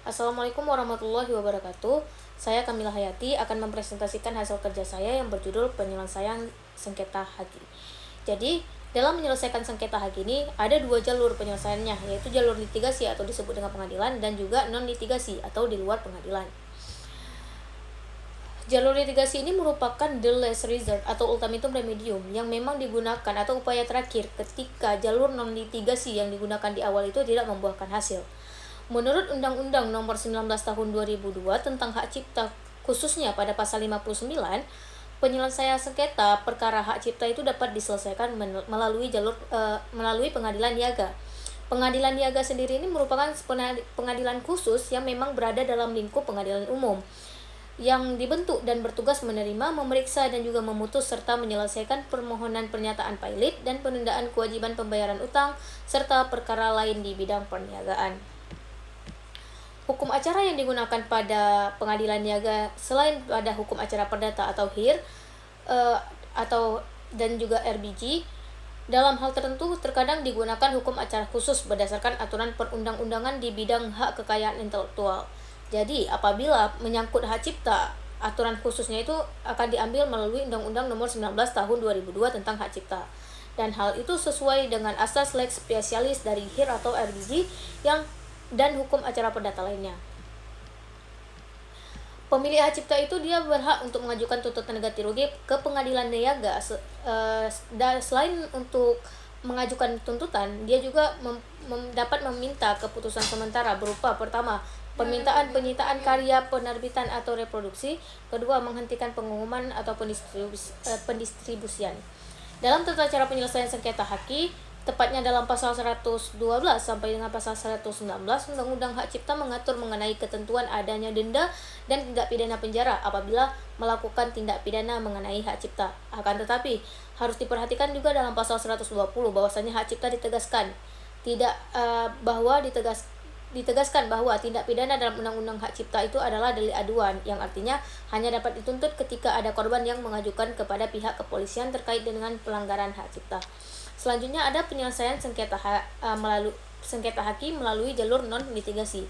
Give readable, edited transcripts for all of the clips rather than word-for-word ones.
Assalamualaikum warahmatullahi wabarakatuh. Saya Kamila Hayati akan mempresentasikan hasil kerja saya yang berjudul penyelesaian sengketa haki. Jadi, dalam menyelesaikan sengketa haki ini ada dua jalur penyelesaiannya, yaitu jalur litigasi atau disebut dengan pengadilan dan juga non litigasi atau di luar pengadilan. Jalur litigasi ini merupakan the last resort atau ultimatum remedium yang memang digunakan atau upaya terakhir ketika jalur non litigasi yang digunakan di awal itu tidak membuahkan hasil. Menurut Undang-Undang Nomor 19 Tahun 2002 tentang Hak Cipta, khususnya pada pasal 59, penyelesaian sengketa perkara hak cipta itu dapat diselesaikan melalui pengadilan niaga. Pengadilan niaga sendiri ini merupakan pengadilan khusus yang memang berada dalam lingkup pengadilan umum yang dibentuk dan bertugas menerima, memeriksa dan juga memutus serta menyelesaikan permohonan pernyataan pailit dan penundaan kewajiban pembayaran utang serta perkara lain di bidang perniagaan. Hukum acara yang digunakan pada pengadilan niaga selain pada hukum acara perdata atau HIR dan juga RBG, dalam hal tertentu terkadang digunakan hukum acara khusus berdasarkan aturan perundang-undangan di bidang hak kekayaan intelektual. Jadi, apabila menyangkut hak cipta, aturan khususnya itu akan diambil melalui Undang-Undang Nomor 19 Tahun 2002 tentang hak cipta. Dan hal itu sesuai dengan asas lex specialis dari HIR atau RBG dan hukum acara perdata lainnya. Pemilik hak cipta itu dia berhak untuk mengajukan tuntutan ganti rugi ke pengadilan niaga. Selain untuk mengajukan tuntutan, dia juga dapat meminta keputusan sementara berupa pertama, permintaan penyitaan karya penerbitan atau reproduksi, kedua, menghentikan pengumuman atau pendistribusian. Dalam tata cara penyelesaian sengketa haki, tepatnya dalam pasal 112 sampai dengan pasal 119 Undang-Undang Hak Cipta mengatur mengenai ketentuan adanya denda dan tindak pidana penjara apabila melakukan tindak pidana mengenai hak cipta. Akan tetapi, harus diperhatikan juga dalam pasal 120 bahwasanya hak cipta ditegaskan bahwa tindak pidana dalam Undang-Undang Hak Cipta itu adalah delik aduan, yang artinya hanya dapat dituntut ketika ada korban yang mengajukan kepada pihak kepolisian terkait dengan pelanggaran hak cipta. Selanjutnya ada penyelesaian sengketa haki melalui jalur non litigasi.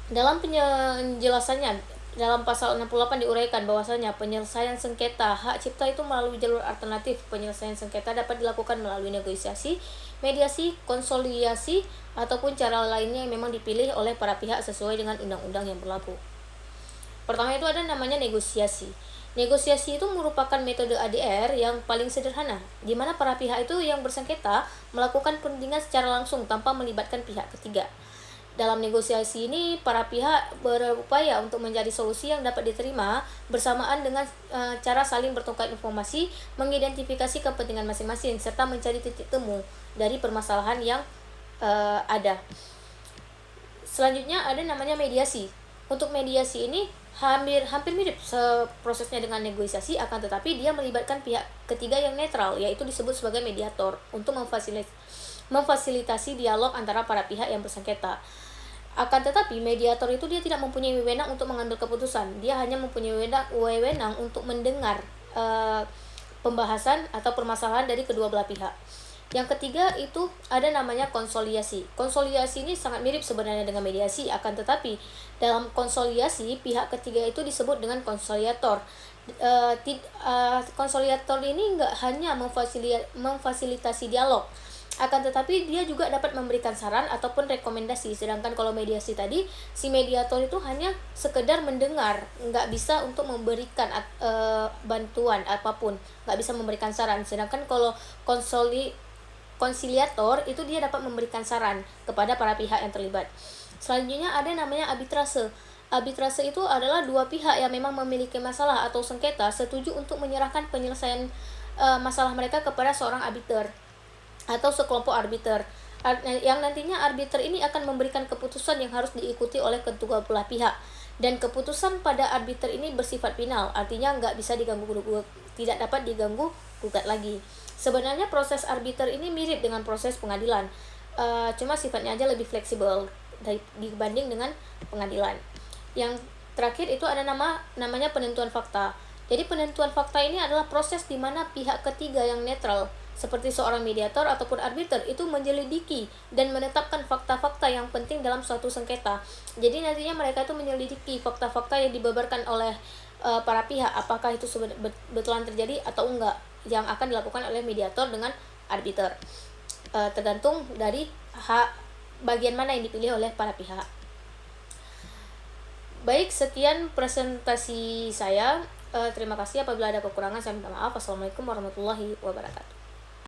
Dalam penjelasannya, dalam pasal 68 diuraikan bahwasanya penyelesaian sengketa hak cipta itu melalui jalur alternatif. Penyelesaian sengketa dapat dilakukan melalui negosiasi, mediasi, konsoliasi, ataupun cara lainnya yang memang dipilih oleh para pihak sesuai dengan undang-undang yang berlaku. Pertama itu ada namanya negosiasi. Negosiasi itu merupakan metode ADR yang paling sederhana, di mana para pihak itu yang bersengketa melakukan perundingan secara langsung tanpa melibatkan pihak ketiga. Dalam negosiasi ini, para pihak berupaya untuk mencari solusi yang dapat diterima bersamaan dengan cara saling bertukar informasi, mengidentifikasi kepentingan masing-masing, serta mencari titik temu dari permasalahan yang ada. Selanjutnya ada namanya mediasi. Untuk mediasi ini hampir mirip prosesnya dengan negosiasi, akan tetapi dia melibatkan pihak ketiga yang netral, yaitu disebut sebagai mediator untuk memfasilitasi dialog antara para pihak yang bersengketa. Akan tetapi mediator itu dia tidak mempunyai wewenang untuk mengambil keputusan, dia hanya mempunyai wewenang untuk mendengar pembahasan atau permasalahan dari kedua belah pihak. Yang ketiga itu ada namanya konsoliasi. Konsoliasi ini sangat mirip sebenarnya dengan mediasi, akan tetapi dalam konsoliasi pihak ketiga itu disebut dengan konsoliator. Konsoliator ini nggak hanya memfasilitasi dialog, akan tetapi dia juga dapat memberikan saran ataupun rekomendasi. Sedangkan kalau mediasi tadi, si mediator itu hanya sekedar mendengar, nggak bisa untuk memberikan bantuan apapun, nggak bisa memberikan saran. Sedangkan kalau konsiliator itu dia dapat memberikan saran kepada para pihak yang terlibat. Selanjutnya ada namanya arbitrase. Arbitrase itu adalah dua pihak yang memang memiliki masalah atau sengketa setuju untuk menyerahkan penyelesaian masalah mereka kepada seorang arbiter atau sekelompok arbiter, yang nantinya arbiter ini akan memberikan keputusan yang harus diikuti oleh kedua belah pihak, dan keputusan pada arbiter ini bersifat final, artinya nggak bisa tidak dapat diganggu gugat lagi. Sebenarnya proses arbiter ini mirip dengan proses pengadilan, cuma sifatnya aja lebih fleksibel dibanding dengan pengadilan. Yang terakhir itu ada namanya penentuan fakta. Jadi penentuan fakta ini adalah proses di mana pihak ketiga yang netral seperti seorang mediator ataupun arbiter itu menyelidiki dan menetapkan fakta-fakta yang penting dalam suatu sengketa. Jadi nantinya mereka itu menyelidiki fakta-fakta yang dibeberkan oleh para pihak, apakah itu betulan terjadi atau enggak, yang akan dilakukan oleh mediator dengan arbiter. Tergantung dari bagian mana yang dipilih oleh para pihak. Baik, sekian presentasi saya. Terima kasih. Apabila ada kekurangan saya minta maaf. Wassalamualaikum warahmatullahi wabarakatuh.